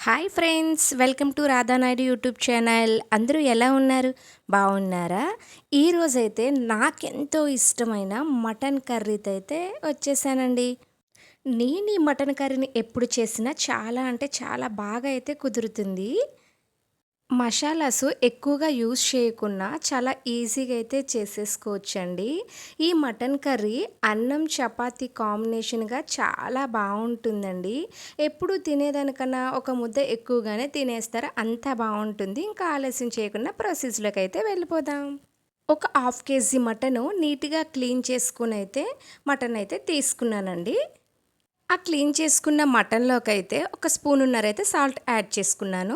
Hi friends, welcome to Radha Naidu YouTube channel. అందరూ ఎలా ఉన్నారు? బాగున్నారా? ఈరోజైతే నాకెంతో ఇష్టమైన మటన్ కర్రీతో అయితే వచ్చేసానండి. నేను ఈ మటన్ కర్రీని ఎప్పుడు చేసినా చాలా అంటే చాలా బాగా అయితే కుదురుతుంది. మసాలాసు ఎక్కువగా యూజ్ చేయకున్నా చాలా ఈజీగా అయితే చేసేసుకోవచ్చండి. ఈ మటన్ కర్రీ అన్నం, చపాతీ కాంబినేషన్‌గా చాలా బావుంటుందండి. ఎప్పుడు తినేదానికన్నా ఒక ముద్ద ఎక్కువగానే తినేస్తారు. అంత బావుంటుంది. ఇంకా ఆలస్యం చేయకుండా ప్రాసెస్‌లోకైతే వెళ్ళిపోదాం. ఒక హాఫ్ కేజీ మటను నీట్‌గా క్లీన్ చేసుకొనైతే మటన్ అయితే తీసుకున్నానండి. ఆ క్లీన్ చేసుకున్న మటన్‌లోకైతే ఒక స్పూనున్నరైతే సాల్ట్ యాడ్ చేసుకున్నాను.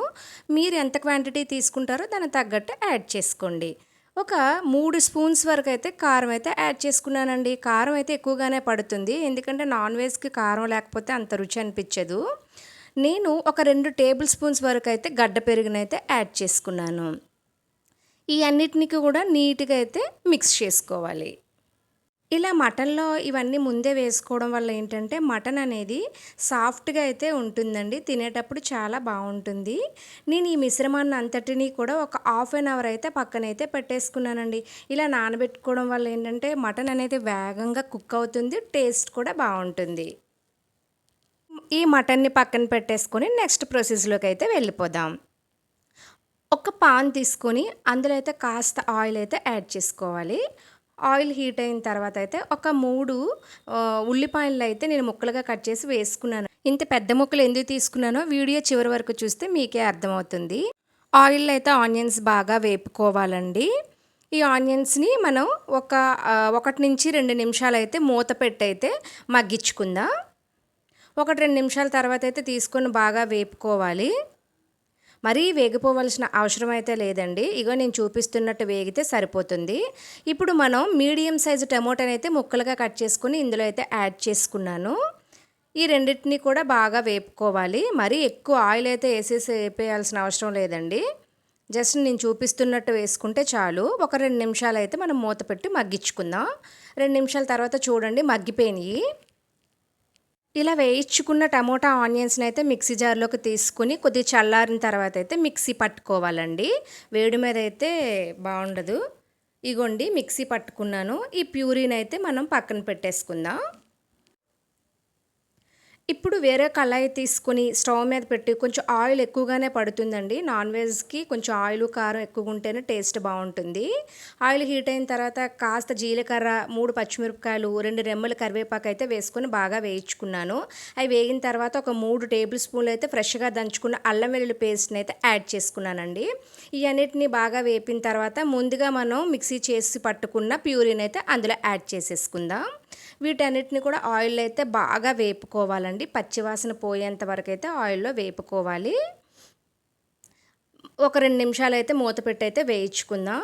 మీరు ఎంత క్వాంటిటీ తీసుకుంటారో దానికి తగ్గట్టు యాడ్ చేసుకోండి. ఒక 3 స్పూన్స్ వరకైతే కారం అయితే యాడ్ చేసుకున్నానండి. కారం అయితే ఎక్కువగానే పడుతుంది. ఎందుకంటే నాన్ వెజ్‌కి కారం లేకపోతే అంత రుచి అనిపించదు. నేను ఒక 2 టేబుల్ స్పూన్స్ వరకైతే గడ్డ పెరుగునైతే యాడ్ చేసుకున్నాను. ఈ అన్నిటినికి కూడా నీట్‌గా అయితే మిక్స్ చేసుకోవాలి. ఇలా మటన్‌లో ఇవన్నీ ముందే వేసుకోవడం వల్ల ఏంటంటే, మటన్ అనేది సాఫ్ట్‌గా అయితే ఉంటుందండి. తినేటప్పుడు చాలా బావుంటుంది. నేను ఈ మిశ్రమాన్ని అంతటిని కూడా ఒక హాఫ్ ఎన్ అవర్ అయితే పక్కనైతే పెట్టేసుకున్నానండి. ఇలా నానబెట్టుకోవడం వల్ల ఏంటంటే, మటన్ అనేది వేగంగా కుక్ అవుతుంది. టేస్ట్ కూడా బావుంటుంది. ఈ మటన్‌ని పక్కన పెట్టేసుకొని నెక్స్ట్ ప్రాసెస్‌లోకి అయితే వెళ్ళిపోదాం. ఒక పాన్ తీసుకొని అందులో అయితే కాస్త ఆయిల్ అయితే యాడ్ చేసుకోవాలి. ఆయిల్ హీట్ అయిన తర్వాత అయితే ఒక 3 ఉల్లిపాయలు అయితే నేను ముక్కలుగా కట్ చేసి వేసుకున్నాను. ఇంత పెద్ద ముక్కలు ఎందుకు తీసుకున్నానో వీడియో చివరి వరకు చూస్తే మీకే అర్థమవుతుంది. ఆయిల్‌లో అయితే ఆనియన్స్ బాగా వేపుకోవాలండి. ఈ ఆనియన్స్‌ని మనం ఒక 1-2 నిమిషాలైతే మూత పెట్టయితే మగ్గించుకుందాం. 1, 2 నిమిషాల తర్వాత అయితే తీసుకొని బాగా వేపుకోవాలి. మరీ వేగిపోవలసిన అవసరం అయితే లేదండి. ఇగో నేను చూపిస్తున్నట్టు వేగితే సరిపోతుంది. ఇప్పుడు మనం మీడియం సైజు టమోటానైతే ముక్కలుగా కట్ చేసుకొని ఇందులో అయితే యాడ్ చేసుకున్నాను. ఈ రెండిటిని కూడా బాగా వేపుకోవాలి. మరీ ఎక్కువ ఆయిల్ అయితే ఏసేసి వేపేయాల్సిన అవసరం లేదండి. జస్ట్ నేను చూపిస్తున్నట్టు వేసుకుంటే చాలు. ఒక 2 నిమిషాలైతే మనం మూత పెట్టి మగ్గించుకుందాం. 2 నిమిషాల తర్వాత చూడండి మగ్గిపోయినియి. ఇలా వేయించుకున్న టమోటా ఆనియన్స్‌ని అయితే మిక్సీ జార్‌లోకి తీసుకొని కొద్దిగా చల్లారిన తర్వాత అయితే మిక్సీ పట్టుకోవాలండి. వేడి మీద అయితే బావుండదు. ఇగోండి మిక్సీ పట్టుకున్నాను. ఈ ప్యూరీనైతే మనం పక్కన పెట్టేసుకుందాం. ఇప్పుడు వేరే కళాయి తీసుకొని స్టవ్ మీద పెట్టి కొంచెం ఆయిల్ ఎక్కువగానే పడుతుందండి. నాన్ వెజ్‌కి కొంచెం ఆయిలు, కారం ఎక్కువగుంటేనే టేస్ట్ బావుంటుంది. ఆయిల్ హీట్ అయిన తర్వాత కాస్త జీలకర్ర, 3 పచ్చిమిరపకాయలు, 2 రెమ్మలు కరివేపాకు అయితే వేసుకొని బాగా వేయించుకున్నాను. అవి వేగిన తర్వాత ఒక 3 టేబుల్ స్పూన్లు అయితే ఫ్రెష్‌గా దంచుకున్న అల్లం వెల్లుల్లి పేస్ట్‌ని అయితే యాడ్ చేసుకున్నానండి. ఈ అన్నిటిని బాగా వేపిన తర్వాత ముందుగా మనం మిక్సీ చేసి పట్టుకున్న ప్యూరీని అయితే అందులో యాడ్ చేసేసుకుందాం. వీటన్నిటిని కూడా ఆయిల్‌లో అయితే బాగా వేపుకోవాలండి. పచ్చివాసన పోయేంత వరకైతే ఆయిల్‌లో వేపుకోవాలి. ఒక 2 నిమిషాలైతే మూత పెట్టయితే వేయించుకుందాం.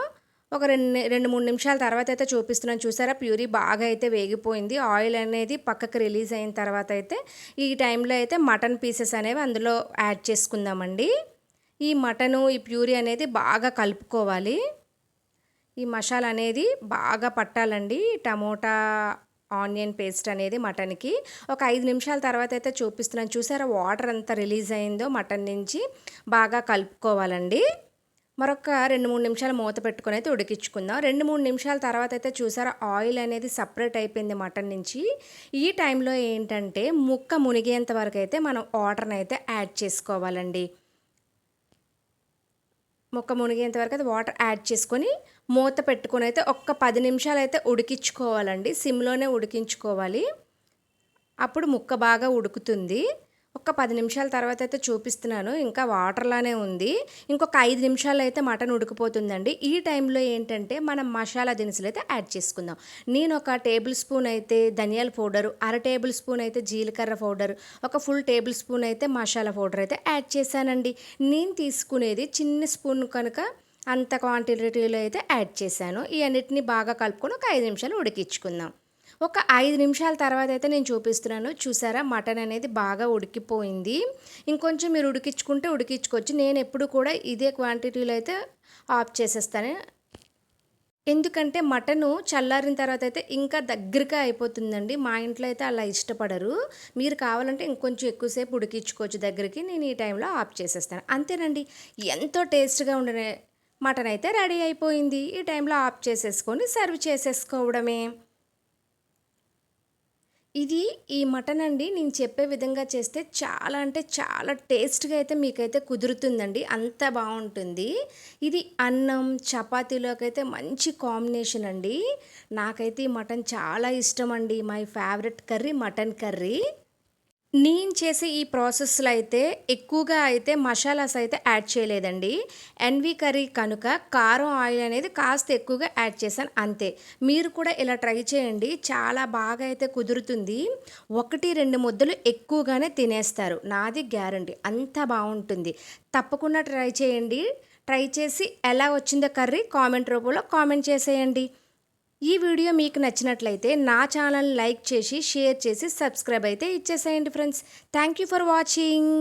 ఒక 2, 3 నిమిషాల తర్వాత అయితే చూపిస్తున్నాను చూసారా ప్యూరీ బాగా అయితే వేగిపోయింది. ఆయిల్ అనేది పక్కకు రిలీజ్ అయిన తర్వాత అయితే ఈ టైంలో అయితే మటన్ పీసెస్ అనేవి అందులో యాడ్ చేసుకుందామండి. ఈ మటను, ఈ ప్యూరీ అనేది బాగా కలుపుకోవాలి. ఈ మసాలా అనేది బాగా పట్టాలండి. టమోటా, ఆనియన్ పేస్ట్ అనేది మటన్‌కి. ఒక 5 నిమిషాల తర్వాత అయితే చూపిస్తున్నాను. చూసారా వాటర్ ఎంత రిలీజ్ అయిందో మటన్ నుంచి. బాగా కలుపుకోవాలండి. మరొక 2, 3 నిమిషాలు మూత పెట్టుకొని అయితే ఉడికించుకుందాం. 2, 3 నిమిషాల తర్వాత అయితే చూసారా ఆయిల్ అనేది సెపరేట్ అయిపోయింది మటన్ నుంచి. ఈ టైంలో ఏంటంటే ముక్క మునిగేంత వరకైతే మనం వాటర్‌ని అయితే యాడ్ చేసుకోవాలండి. ముక్క మునిగేంత వరకు అయితే వాటర్ యాడ్ చేసుకొని మూత పెట్టుకొని అయితే ఒక్క 10 నిమిషాలైతే ఉడికించుకోవాలండి. సిమ్‌లోనే ఉడికించుకోవాలి. అప్పుడు ముక్క బాగా ఉడుకుతుంది. ఒక 10 నిమిషాల తర్వాత అయితే చూపిస్తున్నాను. ఇంకా వాటర్‌లానే ఉంది. ఇంకొక 5 నిమిషాలైతే మటన్ ఉడికిపోతుందండి. ఈ టైంలో ఏంటంటే మనం మసాలా దినుసులైతే యాడ్ చేసుకుందాం. నేను ఒక టేబుల్ స్పూన్ అయితే ధనియాల పౌడరు, అర టేబుల్ స్పూన్ అయితే జీలకర్ర పౌడరు, ఒక ఫుల్ టేబుల్ స్పూన్ అయితే మసాలా పౌడర్ అయితే యాడ్ చేశానండి. నేను తీసుకునేది చిన్న స్పూన్ కనుక అంత క్వాంటిటీలో అయితే యాడ్ చేశాను. ఈ అన్నిటిని బాగా కలుపుకొని ఒక 5 నిమిషాలు ఉడికించుకుందాం. ఒక 5 నిమిషాల తర్వాత అయితే నేను చూపిస్తున్నాను. చూసారా మటన్ అనేది బాగా ఉడికిపోయింది. ఇంకొంచెం మీరు ఉడికించుకుంటే ఉడికించుకోవచ్చు. నేనెప్పుడు కూడా ఇదే క్వాంటిటీలో అయితే ఆఫ్ చేసేస్తాను. ఎందుకంటే మటను చల్లారిన తర్వాత అయితే ఇంకా దగ్గరగా అయిపోతుందండి. మా ఇంట్లో అయితే అలా ఇష్టపడరు. మీరు కావాలంటే ఇంకొంచెం ఎక్కువసేపు ఉడికించుకోవచ్చు దగ్గరికి. నేను ఈ టైంలో ఆఫ్ చేసేస్తాను. అంతేనండి. ఎంతో టేస్ట్‌గా ఉండే మటన్ అయితే రెడీ అయిపోయింది. ఈ టైంలో ఆఫ్ చేసేసుకొని సర్వ్ చేసేసుకోవడమే. ఇది ఈ మటన్ అండి నేను చెప్పే విధంగా చేస్తే చాలా అంటే చాలా టేస్ట్‌గా అయితే మీకైతే కుదురుతుందండి. అంత బావుంటుంది. ఇది అన్నం, చపాతీలోకైతే మంచి కాంబినేషన్ అండి. నాకైతే ఈ మటన్ చాలా ఇష్టమండి. My favourite curry mutton curry. నేను చేసే ఈ ప్రాసెస్‌లో అయితే ఎక్కువగా అయితే మసాలాస్ అయితే యాడ్ చేయలేదండి. ఎన్‌వి కర్రీ కనుక కారం, ఆయిల్ అనేది కాస్త ఎక్కువగా యాడ్ చేశాను అంతే. మీరు కూడా ఇలా ట్రై చేయండి. చాలా బాగా అయితే కుదురుతుంది. 1, 2 ముద్దలు ఎక్కువగానే తినేస్తారు. నాది గ్యారంటీ. అంత బావుంటుంది. తప్పకుండా ట్రై చేయండి. ట్రై చేసి ఎలా వచ్చిందో కర్రీ కామెంట్ రూపంలో కామెంట్ చేసేయండి. ఈ వీడియో మీకు నచ్చినట్లయితే నా ఛానల్ లైక్ చేసి, షేర్ చేసి, సబ్స్క్రైబ్ అయితే ఇచ్చేసేయండి friends. Thank you for watching.